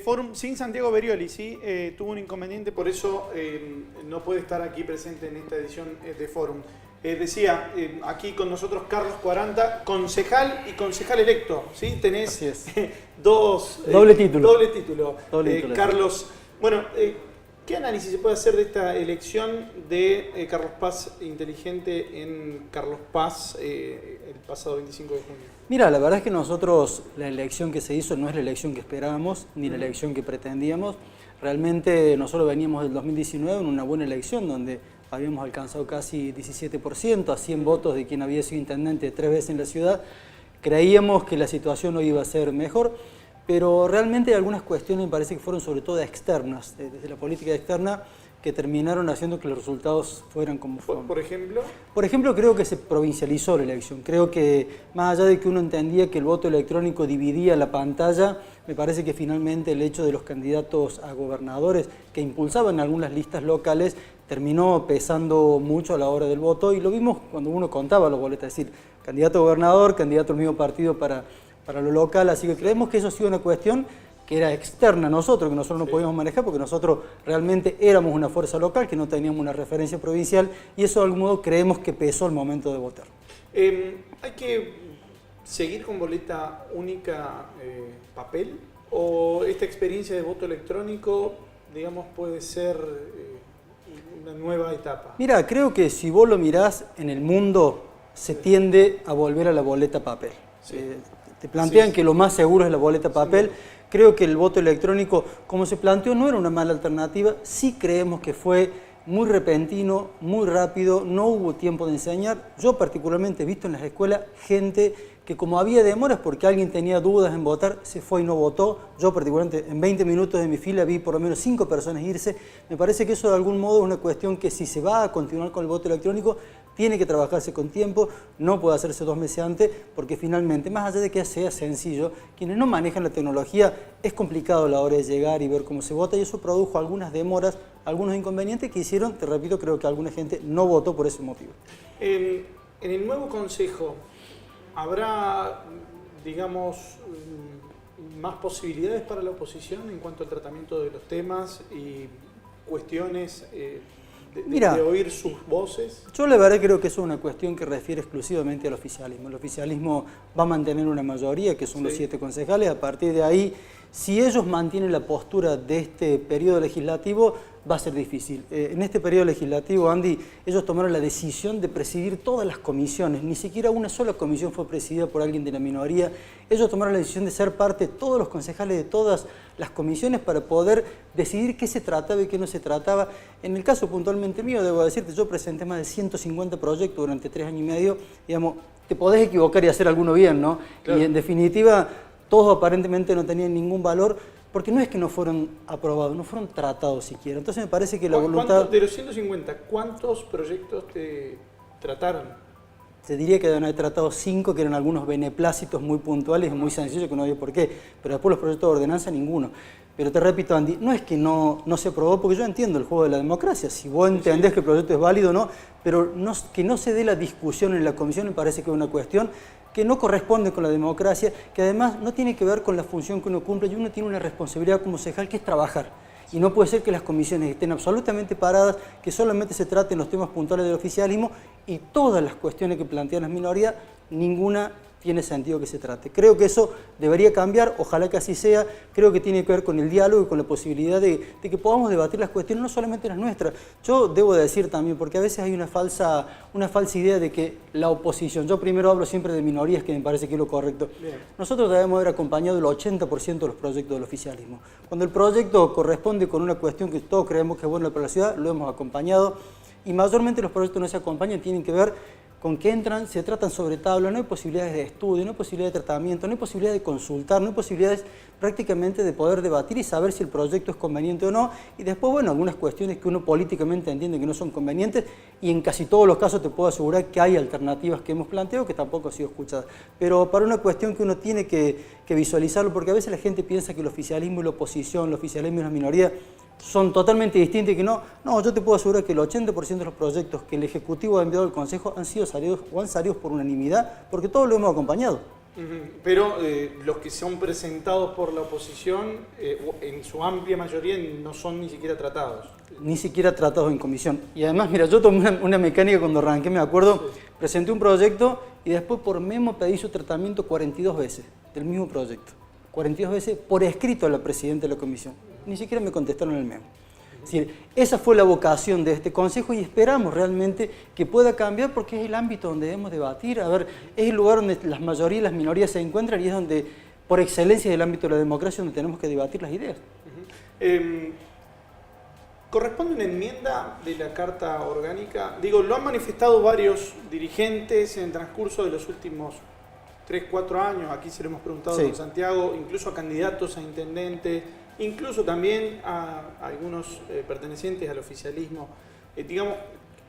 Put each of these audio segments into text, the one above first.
Fórum sin Santiago Berioli, ¿sí? Tuvo un inconveniente, por eso no puede estar aquí presente en esta edición de Fórum. Decía, aquí con nosotros Carlos Quaranta, concejal y concejal electo, ¿sí? Tenés doble título. Doble título. Carlos, bueno, ¿qué análisis se puede hacer de esta elección de Carlos Paz Inteligente en Carlos Paz el pasado 25 de junio? Mira, la verdad es que nosotros, la elección que se hizo no es la elección que esperábamos, ni la elección que pretendíamos. Realmente nosotros veníamos del 2019 en una buena elección donde habíamos alcanzado casi 17%, a 100 votos de quien había sido intendente 3 veces en la ciudad. Creíamos que la situación no iba a ser mejor, pero realmente algunas cuestiones me parece que fueron sobre todo externas, desde la política externa, que terminaron haciendo que los resultados fueran como fueron. ¿Por ejemplo? Por ejemplo, creo que se provincializó la elección. Creo que más allá de que uno entendía que el voto electrónico dividía la pantalla, me parece que finalmente el hecho de los candidatos a gobernadores que impulsaban algunas listas locales terminó pesando mucho a la hora del voto, y lo vimos cuando uno contaba las boletas, es decir, candidato a gobernador, candidato al mismo partido para lo local, así que creemos que eso ha sido una cuestión que era externa a nosotros, que nosotros no podíamos manejar, porque nosotros realmente éramos una fuerza local, que no teníamos una referencia provincial, y eso de algún modo creemos que pesó al momento de votar. ¿Hay que seguir con boleta única papel? ¿O esta experiencia de voto electrónico, digamos, puede ser una nueva etapa? Mira, creo que si vos lo mirás en el mundo, se tiende a volver a la boleta papel. Sí. Te plantean que lo más seguro es la boleta papel. Sí. Creo que el voto electrónico, como se planteó, no era una mala alternativa. Sí creemos que fue muy repentino, muy rápido, no hubo tiempo de enseñar. Yo particularmente he visto en las escuelas gente que, como había demoras porque alguien tenía dudas en votar, se fue y no votó. Yo particularmente en 20 minutos de mi fila vi por lo menos 5 personas irse. Me parece que eso de algún modo es una cuestión que, si se va a continuar con el voto electrónico, tiene que trabajarse con tiempo, no puede hacerse 2 meses antes, porque finalmente, más allá de que sea sencillo, quienes no manejan la tecnología, es complicado a la hora de llegar y ver cómo se vota, y eso produjo algunas demoras, algunos inconvenientes que hicieron, te repito, creo que alguna gente no votó por ese motivo. En el nuevo consejo, ¿habrá, digamos, más posibilidades para la oposición en cuanto al tratamiento de los temas y cuestiones de oír sus voces? Yo la verdad creo que eso es una cuestión que refiere exclusivamente al oficialismo. El oficialismo va a mantener una mayoría, que son los 7 concejales. A partir de ahí, si ellos mantienen la postura de este periodo legislativo, va a ser difícil. En este periodo legislativo, Andy, ellos tomaron la decisión de presidir todas las comisiones. Ni siquiera una sola comisión fue presidida por alguien de la minoría. Ellos tomaron la decisión de ser parte, todos los concejales de todas las comisiones, para poder decidir qué se trataba y qué no se trataba. En el caso puntualmente mío, debo decirte, yo presenté más de 150 proyectos durante 3 años y medio. Digamos, te podés equivocar y hacer alguno bien, ¿no? Claro. Y en definitiva, todos aparentemente no tenían ningún valor, porque no es que no fueron aprobados, no fueron tratados siquiera. Entonces me parece que la voluntad... De los 150, ¿cuántos proyectos te trataron? Te diría que deben haber tratado 5, que eran algunos beneplácitos muy puntuales y muy sencillos, que no había por qué. Pero después los proyectos de ordenanza, ninguno. Pero te repito, Andy, no es que no se aprobó, porque yo entiendo el juego de la democracia. Si vos entendés que el proyecto es válido o no, pero que no se dé la discusión en la comisión me parece que es una cuestión que no corresponde con la democracia, que además no tiene que ver con la función que uno cumple, y uno tiene una responsabilidad como concejal, que es trabajar. Y no puede ser que las comisiones estén absolutamente paradas, que solamente se traten los temas puntuales del oficialismo, y todas las cuestiones que plantean las minorías, ninguna tiene sentido que se trate. Creo que eso debería cambiar, ojalá que así sea. Creo que tiene que ver con el diálogo y con la posibilidad de que podamos debatir las cuestiones, no solamente las nuestras. Yo debo decir también, porque a veces hay una falsa idea de que la oposición, yo primero hablo siempre de minorías, que me parece que es lo correcto. Bien. Nosotros debemos haber acompañado el 80% de los proyectos del oficialismo. Cuando el proyecto corresponde con una cuestión que todos creemos que es buena para la ciudad, lo hemos acompañado, y mayormente los proyectos no se acompañan, tienen que ver con que entran, se tratan sobre tabla, no hay posibilidades de estudio, no hay posibilidades de tratamiento, no hay posibilidades de consultar, no hay posibilidades prácticamente de poder debatir y saber si el proyecto es conveniente o no, y después, bueno, algunas cuestiones que uno políticamente entiende que no son convenientes, y en casi todos los casos te puedo asegurar que hay alternativas que hemos planteado que tampoco han sido escuchadas. Pero para una cuestión que uno tiene que visualizarlo, porque a veces la gente piensa que el oficialismo y la oposición, el oficialismo y la minoría son totalmente distintos, y que no, yo te puedo asegurar que el 80% de los proyectos que el Ejecutivo ha enviado al Consejo han salido por unanimidad, porque todos lo hemos acompañado. Pero los que son presentados por la oposición, en su amplia mayoría, no son ni siquiera tratados. Ni siquiera tratados en comisión. Y además, mira, yo tomé una mecánica cuando arranqué, me acuerdo, sí. Presenté un proyecto y después por memo pedí su tratamiento 42 veces, del mismo proyecto. 42 veces por escrito a la presidenta de la comisión. Ni siquiera me contestaron el memo. Es decir, esa fue la vocación de este Consejo y esperamos realmente que pueda cambiar porque es el ámbito donde debemos debatir. A ver, es el lugar donde las mayorías y las minorías se encuentran y es donde, por excelencia del ámbito de la democracia, donde tenemos que debatir las ideas. ¿Corresponde una enmienda de la Carta Orgánica? Digo, lo han manifestado varios dirigentes en el transcurso de los últimos 3, 4 años. Aquí se lo hemos preguntado a Santiago, incluso a candidatos a intendente, incluso también a algunos pertenecientes al oficialismo. Digamos,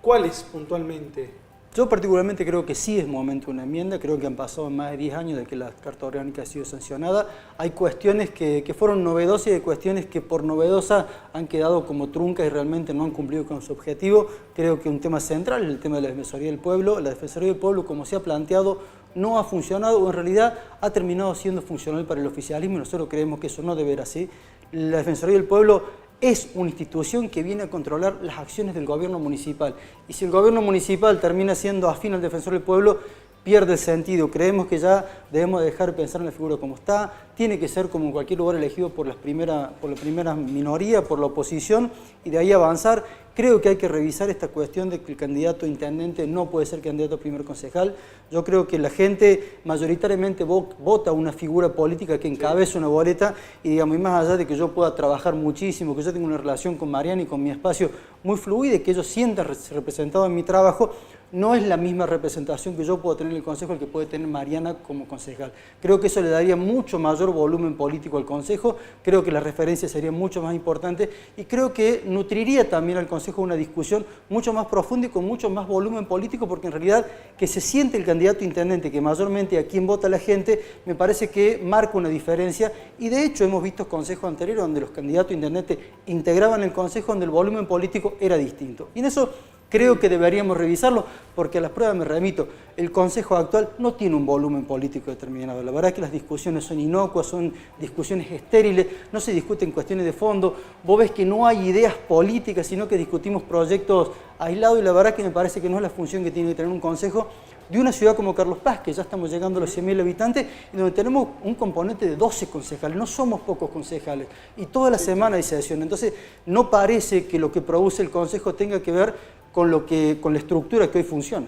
¿cuáles puntualmente? Yo particularmente creo que sí es momento de una enmienda, creo que han pasado más de 10 años de que la Carta Orgánica ha sido sancionada. Hay cuestiones que fueron novedosas y hay cuestiones que por novedosas han quedado como truncas y realmente no han cumplido con su objetivo. Creo que un tema central es el tema de la Defensoría del Pueblo. La Defensoría del Pueblo, como se ha planteado, no ha funcionado o en realidad ha terminado siendo funcional para el oficialismo y nosotros creemos que eso no deberá ser. La Defensoría del Pueblo es una institución que viene a controlar las acciones del gobierno municipal. Y si el gobierno municipal termina siendo afín al defensor del pueblo, pierde el sentido. Creemos que ya debemos dejar de pensar en la figura como está. Tiene que ser como en cualquier lugar elegido por la primera minoría, por la oposición, y de ahí avanzar. Creo que hay que revisar esta cuestión de que el candidato a intendente no puede ser candidato a primer concejal. Yo creo que la gente mayoritariamente vota una figura política que encabeza una boleta y, digamos, y más allá de que yo pueda trabajar muchísimo, que yo tenga una relación con Mariana y con mi espacio muy fluida y que ellos sientan representado en mi trabajo, no es la misma representación que yo puedo tener en el Consejo el que puede tener Mariana como concejal. Creo que eso le daría mucho mayor volumen político al Consejo, creo que la referencia sería mucho más importante y creo que nutriría también al Consejo una discusión mucho más profunda y con mucho más volumen político, porque en realidad que se siente el candidato a intendente, que mayormente a quien vota la gente, me parece que marca una diferencia y de hecho hemos visto consejos anteriores donde los candidatos a intendente integraban el Consejo donde el volumen político era distinto. Y en eso creo que deberíamos revisarlo porque a las pruebas me remito. El Consejo actual no tiene un volumen político determinado. La verdad es que las discusiones son inocuas, son discusiones estériles, no se discuten cuestiones de fondo. Vos ves que no hay ideas políticas, sino que discutimos proyectos aislados y la verdad que me parece que no es la función que tiene que tener un Consejo de una ciudad como Carlos Paz, que ya estamos llegando a los 100.000 habitantes, y donde tenemos un componente de 12 concejales, no somos pocos concejales, y toda la semana hay sesión. Entonces, no parece que lo que produce el Consejo tenga que ver con la estructura que hoy funciona.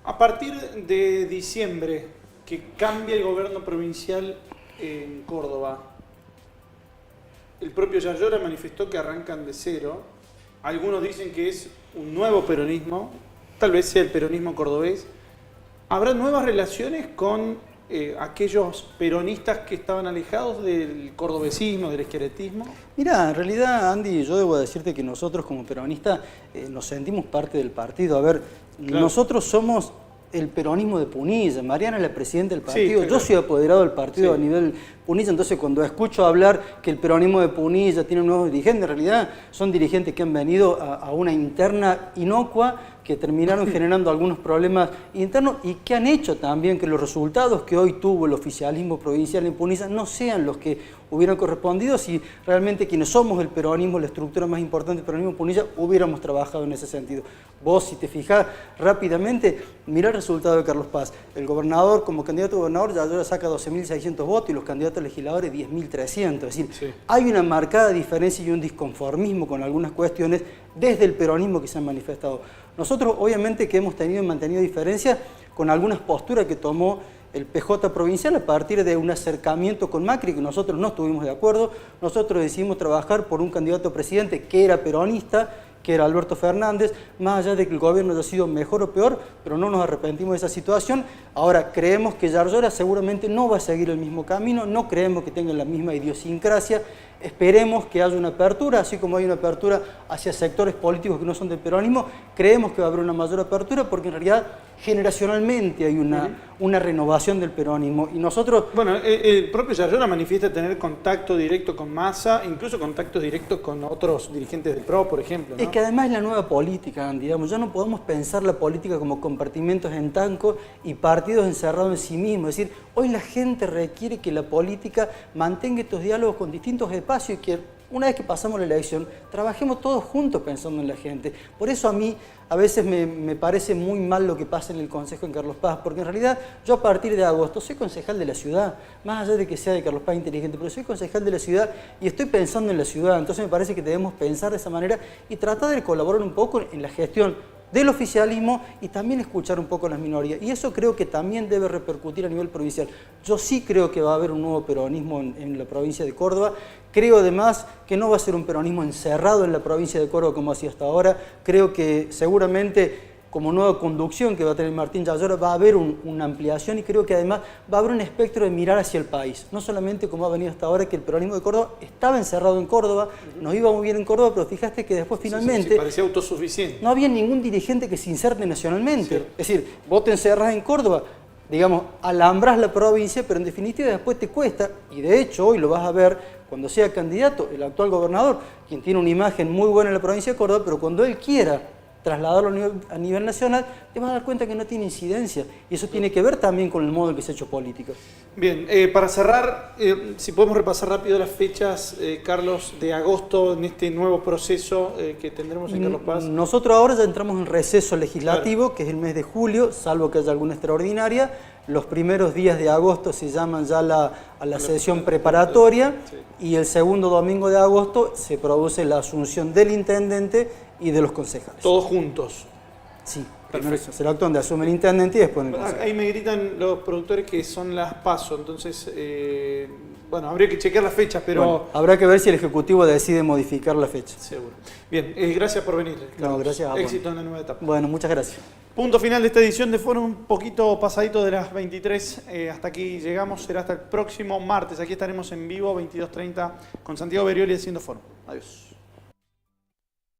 A partir de diciembre, que cambia el gobierno provincial en Córdoba, el propio Yayora manifestó que arrancan de cero. Algunos dicen que es un nuevo peronismo, tal vez sea el peronismo cordobés. ¿Habrá nuevas relaciones con aquellos peronistas que estaban alejados del cordobesismo, del esqueretismo? Mira, en realidad, Andy, yo debo decirte que nosotros como peronistas nos sentimos parte del partido. A ver, claro, nosotros somos el peronismo de Punilla, Mariana es la presidenta del partido, yo soy apoderado del partido a nivel Punilla, entonces cuando escucho hablar que el peronismo de Punilla tiene nuevos dirigentes, en realidad son dirigentes que han venido a una interna inocua, que terminaron generando algunos problemas internos y que han hecho también que los resultados que hoy tuvo el oficialismo provincial en Punilla no sean los que hubieran correspondido si realmente quienes somos el peronismo, la estructura más importante del peronismo en Punilla, hubiéramos trabajado en ese sentido. Vos, si te fijás rápidamente, mirá el resultado de Carlos Paz. El gobernador, como candidato a gobernador, ya saca 12.600 votos y los candidatos a legisladores 10.300. Es decir, hay una marcada diferencia y un disconformismo con algunas cuestiones desde el peronismo que se han manifestado. Nosotros, obviamente, que hemos tenido y mantenido diferencias con algunas posturas que tomó el PJ provincial a partir de un acercamiento con Macri, que nosotros no estuvimos de acuerdo. Nosotros decidimos trabajar por un candidato a presidente que era peronista, que era Alberto Fernández, más allá de que el gobierno haya sido mejor o peor, pero no nos arrepentimos de esa situación. Ahora, creemos que Yayora seguramente no va a seguir el mismo camino, no creemos que tenga la misma idiosincrasia, esperemos que haya una apertura, así como hay una apertura hacia sectores políticos que no son del peronismo, creemos que va a haber una mayor apertura porque en realidad generacionalmente hay una renovación del peronismo. Y nosotros... Bueno, el propio Yayora manifiesta tener contacto directo con Massa, incluso contactos directos con otros dirigentes del PRO, por ejemplo, ¿no? Es que además es la nueva política, digamos, ya no podemos pensar la política como compartimentos en tanco y partidos encerrados en sí mismos. Es decir, hoy la gente requiere que la política mantenga estos diálogos con distintos espacios y que una vez que pasamos la elección, trabajemos todos juntos pensando en la gente. Por eso a mí a veces me parece muy mal lo que pasa en el Consejo en Carlos Paz, porque en realidad yo a partir de agosto soy concejal de la ciudad, más allá de que sea de Carlos Paz inteligente, pero soy concejal de la ciudad y estoy pensando en la ciudad. Entonces me parece que debemos pensar de esa manera y tratar de colaborar un poco en la gestión del oficialismo y también escuchar un poco a las minorías. Y eso creo que también debe repercutir a nivel provincial. Yo sí creo que va a haber un nuevo peronismo en la provincia de Córdoba. Creo además que no va a ser un peronismo encerrado en la provincia de Córdoba como hacía hasta ahora. Creo que seguramente como nueva conducción que va a tener Martín Yayora va a haber una ampliación y creo que además va a haber un espectro de mirar hacia el país. No solamente como ha venido hasta ahora que el peronismo de Córdoba estaba encerrado en Córdoba, nos iba muy bien en Córdoba, pero fijaste que después finalmente... Sí, parecía autosuficiente. No había ningún dirigente que se inserte nacionalmente. Sí. Es decir, vos te encerrás en Córdoba, digamos, alambras la provincia, pero en definitiva después te cuesta, y de hecho hoy lo vas a ver cuando sea candidato el actual gobernador, quien tiene una imagen muy buena en la provincia de Córdoba, pero cuando él quiera trasladarlo a nivel nacional, te vas a dar cuenta que no tiene incidencia. Y eso tiene que ver también con el modo en que se ha hecho política. Bien, para cerrar, si podemos repasar rápido las fechas, Carlos, de agosto en este nuevo proceso que tendremos en Carlos Paz. Nosotros ahora ya entramos en receso legislativo, claro, que es el mes de julio, salvo que haya alguna extraordinaria. Los primeros días de agosto se llaman ya a la sesión preparatoria, sí, y el segundo domingo de agosto se produce la asunción del intendente y de los concejales. ¿Todos juntos? Sí, primero es el acto donde asume el intendente y después el consejo. Ahí me gritan los productores que son las PASO, entonces, bueno, habría que chequear las fechas, pero... Bueno, habrá que ver si el Ejecutivo decide modificar la fecha. Seguro. Bien, gracias por venir, Carlos. No, gracias a vos. Éxito en la nueva etapa. Bueno, muchas gracias. Punto final de esta edición de Foro, un poquito pasadito de las 23. Hasta aquí llegamos, será hasta el próximo martes. Aquí estaremos en vivo, 22:30, con Santiago Berioli haciendo Foro. Adiós.